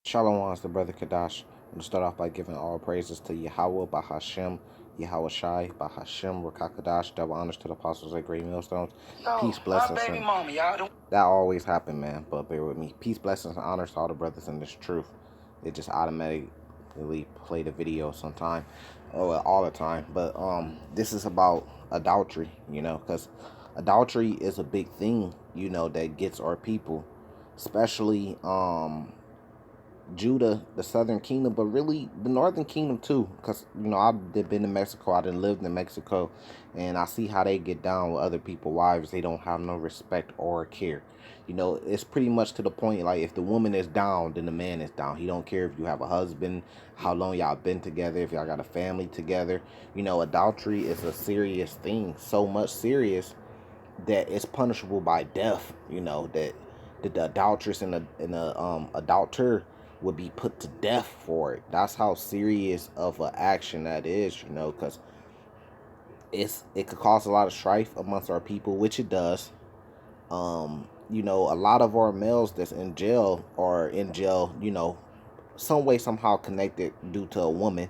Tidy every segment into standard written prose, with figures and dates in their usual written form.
Shalom, it's the brother Kadash. I'm going to start off by giving all praises to Yahweh, Bahashem, Yahweh Shai, Bahashem, Rakakadash, double honors to the apostles at Great Millstones. Peace, blessings, and that always happen, man, but bear with me. Peace, blessings, and honors to all the brothers in this truth. It just automatically play the video sometime, or all the time, but this is about adultery, because adultery is a big thing, that gets our people, especially Judah, the southern kingdom, but really the northern kingdom too, because I've been to Mexico, I done lived in Mexico, and I see how they get down with other people's wives. They don't have no respect or care. It's pretty much to the point, like, if the woman is down, then the man is down. He don't care if you have a husband, how long y'all been together, if y'all got a family together. Adultery is a serious thing, so much serious that it's punishable by death. That the adulteress and the adulterer would be put to death for it. That's how serious of an action that is, because it could cause a lot of strife amongst our people, which it does. A lot of our males that's in jail are in jail, some way, somehow connected due to a woman.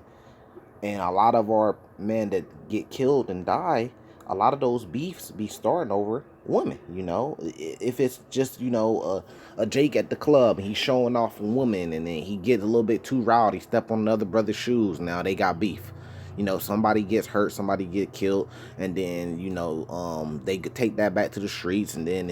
And a lot of our men that get killed and die, a lot of those beefs be starting over women. If it's just a Jake at the club, he's showing off a woman, and then he gets a little bit too rowdy, step on another brother's shoes, now they got beef. Somebody gets hurt, somebody get killed, and then they could take that back to the streets, and then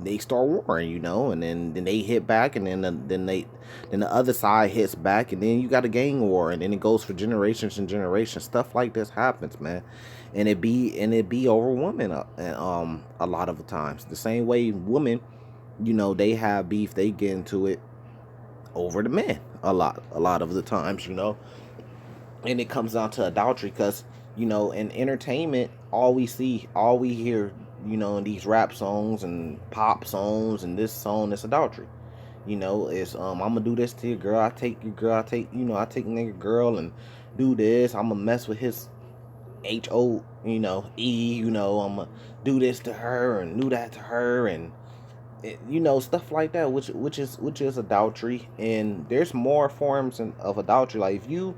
they start warring, and then they hit back, and then the other side hits back, and then you got a gang war, and then it goes for generations and generations. Stuff like this happens, man, and it be over women, a lot of the times. The same way women, they have beef, they get into it over the men a lot of the times, and it comes down to adultery, because in entertainment, all we hear, in these rap songs and pop songs and this song, is adultery. It's I'm gonna do this to your girl, I take your girl, I take nigga girl and do this, I'm gonna mess with his HO, I'm gonna do this to her and do that to her, and stuff like that, which is adultery. And there's more forms of adultery. Like, if you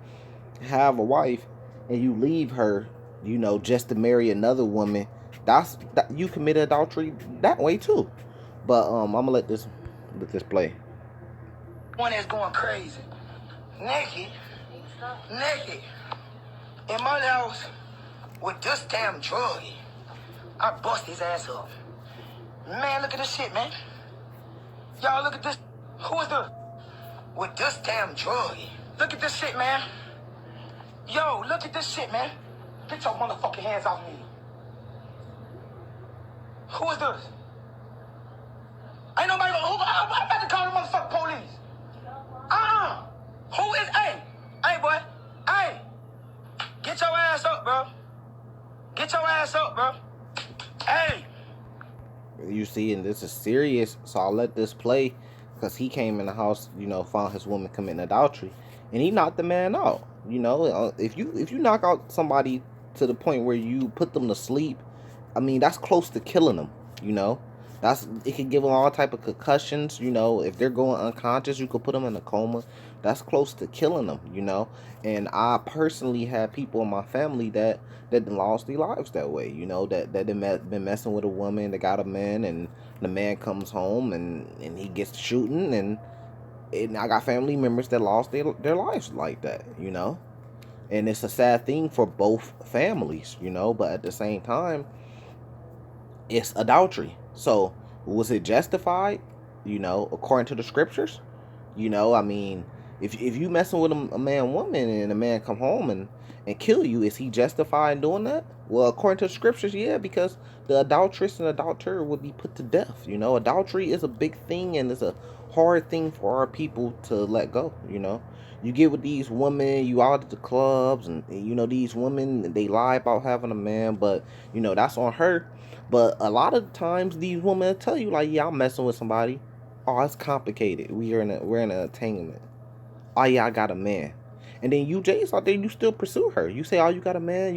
have a wife and you leave her, just to marry another woman, that you commit adultery that way too. But I'm gonna let this play. One is going crazy, naked, in my house with this damn drug. I bust his ass up. Man, look at this shit, man. Y'all, look at this. Who is this? With this damn drug. Look at this shit, man. Yo, look at this shit, man. Get your motherfucking hands off me. Who is this? Ain't nobody gonna... I'm about to call the motherfucking police. Who is... Hey, boy. Hey. Get your ass up, bro. Get your ass up, bro. Hey. You see, and this is serious, so I'll let this play, because he came in the house, found his woman committing adultery, and he knocked the man out. If you knock out somebody to the point where you put them to sleep, I mean, that's close to killing them. It could give them all type of concussions. If they're going unconscious, you could put them in a coma. That's close to killing them. And I personally had people in my family that lost their lives that way. That been messing with a woman, that got a man, and the man comes home and he gets shooting, and I got family members that lost their lives like that. And it's a sad thing for both families. But at the same time, it's adultery. So, was it justified? According to the scriptures? I mean, if you messing with a man, woman, and a man come home and kill you, is he justified in doing that? Well, according to the scriptures, yeah, because the adulteress and adulterer would be put to death. Adultery is a big thing, and it's a hard thing for our people to let go. You get with these women, you out at the clubs, and these women, they lie about having a man, but that's on her. But a lot of times these women tell you, like, yeah, I'm messing with somebody. Oh, it's complicated. We're in an entanglement. Oh yeah, I got a man. And then you Jace out there, you still pursue her. You say, oh, you got a man,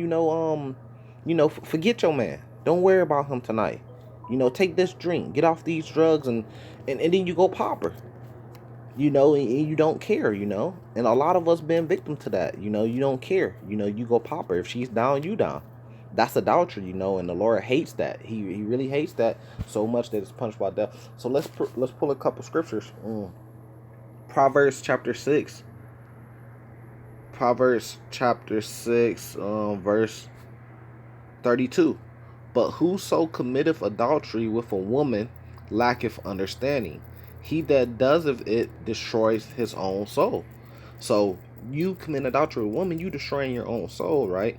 forget your man. Don't worry about him tonight. Take this drink, get off these drugs, and then you go pop her. and you don't care, and a lot of us been victim to that. You don't care, you go pop her. If she's down, you down. That's adultery, and the Lord hates that. He really hates that so much that it's punished by death. So let's pull a couple scriptures. Proverbs chapter 6. Proverbs chapter 6, verse 32. But whoso committeth adultery with a woman lacketh understanding. He that doeth it destroys his own soul. So you commit adultery with a woman, you destroying your own soul, right?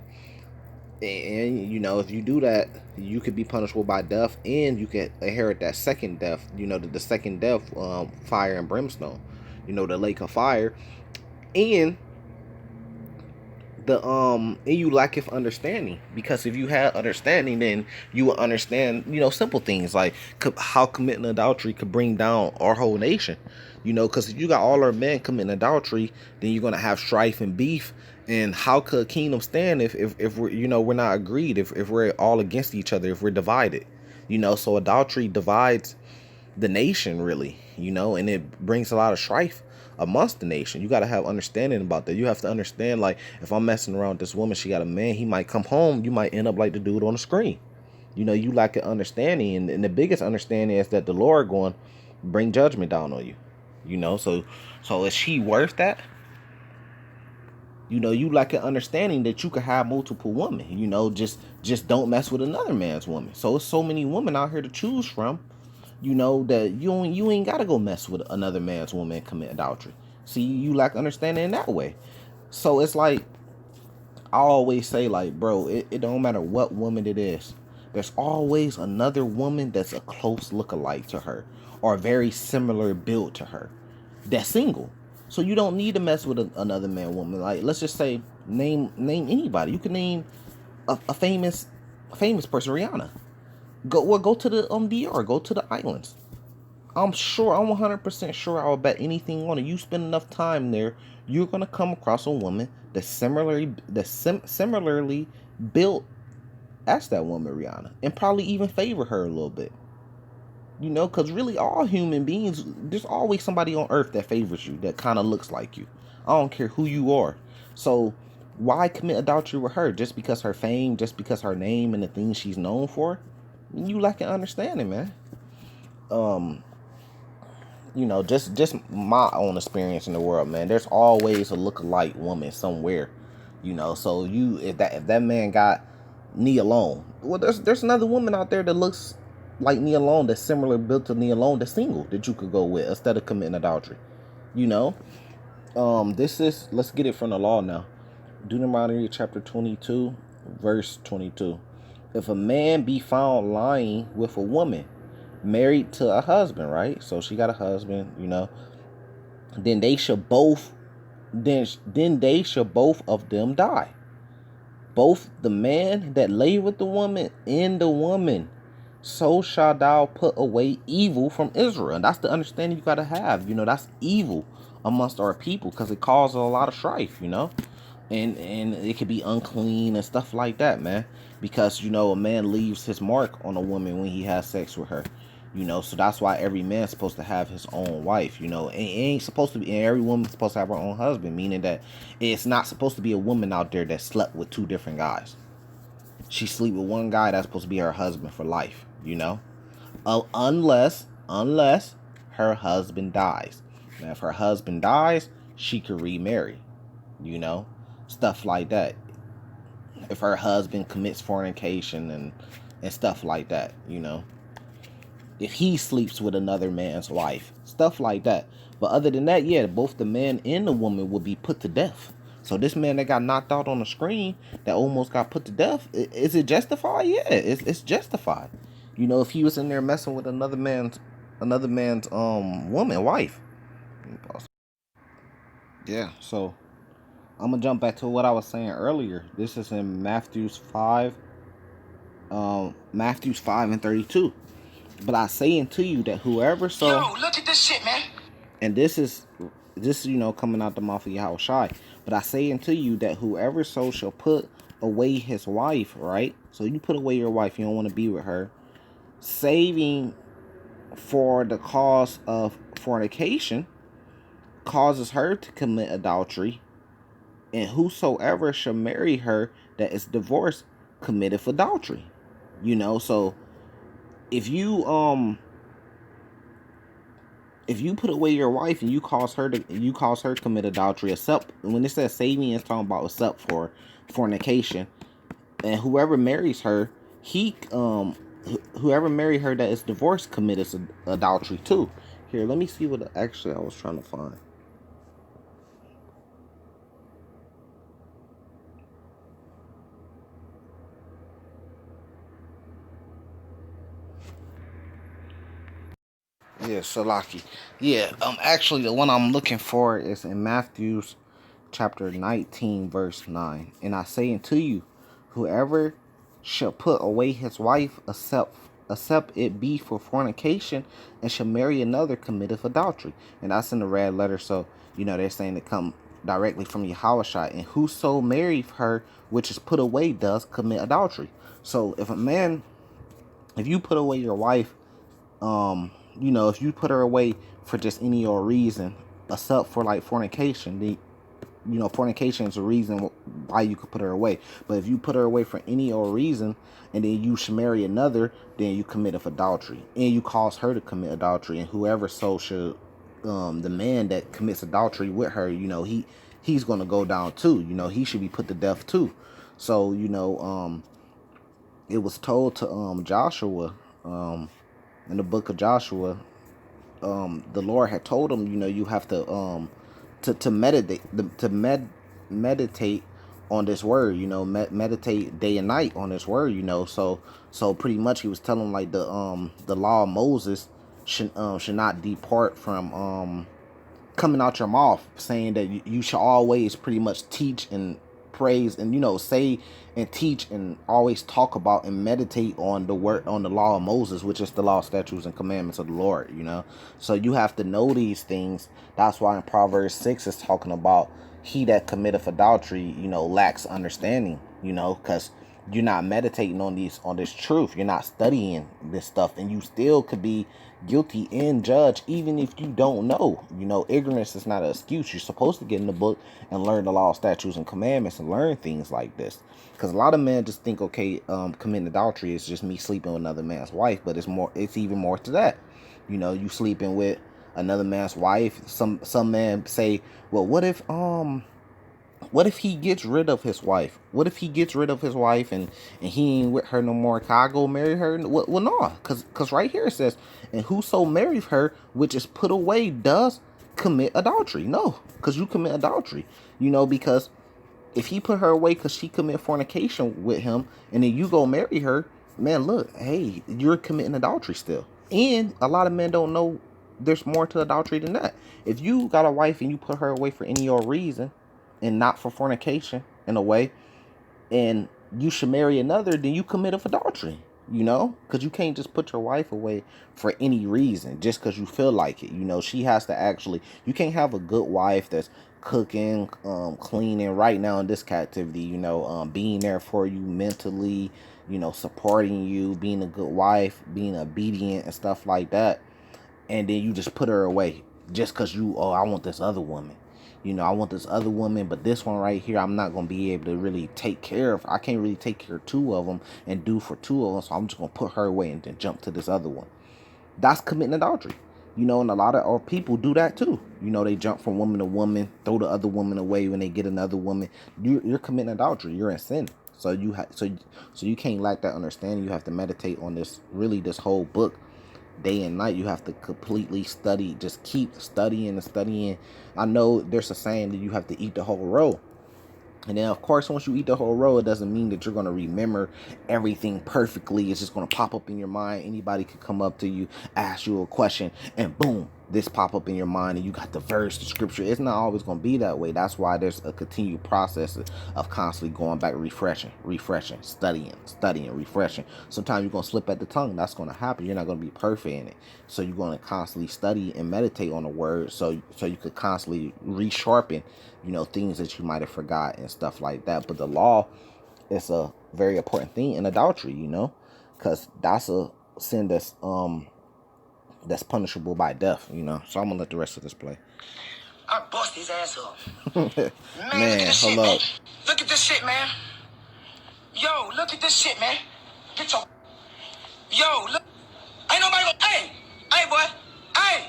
And if you do that, you could be punishable by death, and you can inherit that second death. The second death, fire and brimstone. The lake of fire, and and you lacketh understanding, because if you had understanding, then you would understand simple things like how committing adultery could bring down our whole nation. Because if you got all our men committing adultery, then you're gonna have strife and beef. And how could a kingdom stand if we're we're not agreed, if we're all against each other, if we're divided? So adultery divides the nation, really, and it brings a lot of strife amongst the nation. You got to have understanding about that. You have to understand, like, if I'm messing around with this woman, she got a man, he might come home, you might end up like the dude on the screen. You lack an understanding, and the biggest understanding is that the Lord going to bring judgment down on you. So is she worth that? You lack an understanding that you could have multiple women. Just don't mess with another man's woman. So it's so many women out here to choose from. That you ain't gotta go mess with another man's woman and commit adultery. See, you lack understanding in that way. So it's like, I always say, like, bro, it don't matter what woman it is. There's always another woman that's a close lookalike to her, or very similar build to her, that's single. So you don't need to mess with another man woman. Like, let's just say, name anybody. You can name a famous person, Rihanna. Go to the DR, go to the islands. I'm 100% sure, I'll bet anything on it. You spend enough time there, you're gonna come across a woman that's similarly built as that woman, Rihanna, and probably even favor her a little bit. Because really, all human beings, there's always somebody on earth that favors you, that kind of looks like you. I don't care who you are. So why commit adultery with her? Just because her fame, just because her name and the things she's known for? You lack an understanding, man. Um, just my own experience in the world, man. There's always a lookalike woman somewhere, So if that man got Nia Long, well, there's another woman out there that looks like Nia Long, that's similar built to Nia Long, that's single, that you could go with instead of committing adultery. You know, let's get it from the law now. Deuteronomy chapter 22, verse 22. If a man be found lying with a woman married to a husband, right? So she got a husband, then they should both then they should both of them die. Both the man that lay with the woman and the woman. So shall thou put away evil from Israel. And that's the understanding you gotta have. That's evil amongst our people, because it causes a lot of strife, and it could be unclean and stuff like that, man. Because a man leaves his mark on a woman when he has sex with her. So that's why every man's supposed to have his own wife. And it ain't supposed to be, and every woman's supposed to have her own husband, meaning that it's not supposed to be a woman out there that slept with two different guys. She sleep with one guy that's supposed to be her husband for life. Unless her husband dies. Now, if her husband dies, she could remarry. You know, stuff like that. If her husband commits fornication and stuff like that, if he sleeps with another man's wife, stuff like that. But other than that, yeah, both the man and the woman will be put to death. So this man that got knocked out on the screen, that almost got put to death, is it justified? Yeah, it's justified. If he was in there messing with another man's woman, wife. Yeah, so I'm gonna jump back to what I was saying earlier. This is in Matthews 5 and 32. But I say unto you that whoever so. Yo, look at this shit, man. And this coming out the mouth of Yahweh Shai. But I say unto you that whoever so shall put away his wife, right? So you put away your wife, you don't want to be with her, saving for the cause of fornication, causes her to commit adultery, and whosoever shall marry her that is divorced committeth adultery. So if you if you put away your wife and you cause her to commit adultery, except when it says saving, it's talking about except for fornication, and whoever marries her, whoever married her that is divorced commits adultery too. Here, let me see what actually I was trying to find. Yeah, Salaki. Yeah, actually, the one I'm looking for is in Matthew's chapter 19, verse 9. And I say unto you, whoever shall put away his wife, except it be for fornication, and shall marry another, committeth adultery. And that's in the red letter, so, they're saying to come directly from Yahushua. And whoso married her, which is put away, does commit adultery. So if you put away your wife, if you put her away for just any old reason, except for like fornication, fornication is a reason why you could put her away. But if you put her away for any old reason, and then you should marry another, then you commit adultery, and you cause her to commit adultery. And whoever so should, the man that commits adultery with her, he's gonna go down too. He should be put to death too. So it was told to Joshua, in the book of Joshua, the Lord had told him, you have to meditate, meditate on this word, meditate day and night on this word, so pretty much he was telling like the law of Moses should not depart from coming out your mouth, saying that you should always pretty much teach and praise and say and teach and always talk about and meditate on the word, on the law of Moses, which is the law, statutes, and commandments of the Lord. So you have to know these things. That's why in Proverbs 6 is talking about he that committeth adultery lacks understanding, because you're not meditating on this truth. You're not studying this stuff, and you still could be guilty and judged even if you don't know. Ignorance is not an excuse. You're supposed to get in the book and learn the law, statutes, and commandments and learn things like this. Because a lot of men just think, okay, committing adultery is just me sleeping with another man's wife, but it's even more to that. You sleeping with another man's wife. Some men say, well, what if he gets rid of his wife? What if he gets rid of his wife and he ain't with her no more? Can I go marry her? Well, no, because right here it says, and whoso marries her, which is put away, does commit adultery. No, because you commit adultery. Because if he put her away because she commit fornication with him, and then you go marry her, man, look, hey, you're committing adultery still. And a lot of men don't know there's more to adultery than that. If you got a wife and you put her away for any old reason, and not for fornication in a way, and you should marry another, then you commit adultery, because you can't just put your wife away for any reason just because you feel like it. She has to actually, you can't have a good wife that's cooking, cleaning right now in this captivity, being there for you mentally, supporting you, being a good wife, being obedient and stuff like that, and then you just put her away just because I want this other woman. I want this other woman, but this one right here, I'm not going to be able to really take care of. I can't really take care of two of them and do for two of them, so I'm just going to put her away and then jump to this other one. That's committing adultery. And a lot of people do that too. They jump from woman to woman, throw the other woman away when they get another woman. You're committing adultery. You're in sin. So you can't lack that understanding. You have to meditate on this whole book day and night. You have to completely study, just keep studying and studying. I know there's a saying that you have to eat the whole roll. And then, of course, once you eat the whole roll, it doesn't mean that you're going to remember everything perfectly. It's just going to pop up in your mind. Anybody could come up to you, ask you a question, and boom, this pop up in your mind, and you got the verse, the scripture. It's not always going to be that way. That's why there's a continued process of constantly going back, refreshing, studying, refreshing. Sometimes you're going to slip at the tongue. That's going to happen. You're not going to be perfect in it. So you're going to constantly study and meditate on the word, so you could constantly resharpen things that you might have forgot and stuff like that. But the law is a very important thing in adultery, because that's a sin that's punishable by death. So I'm gonna let the rest of this play. I bust his ass up. Man, look at Man, this shit, hold man. up. Look at this shit, man. Yo, look at this shit, man. Get your... Yo, look. Ain't nobody gonna... Hey, boy. Hey.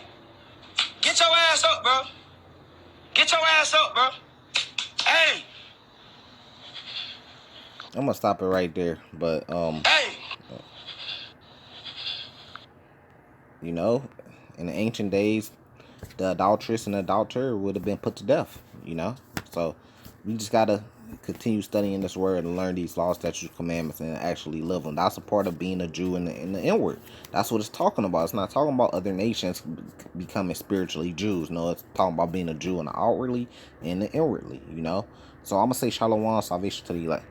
Get your ass up, bro. Get your ass up, bro. Hey. I'm gonna stop it right there. But Hey. you know, in the ancient days, the adulteress and adulterer would have been put to death. You know, so we just gotta continue studying this word and learn these laws, statutes, commandments, and actually live them. That's a part of being a Jew in the inward. That's what it's talking about. It's not talking about other nations becoming spiritually Jews. No, it's talking about being a Jew in the outwardly and the inwardly. You know. So I'm gonna say shalom, salvation to the elect.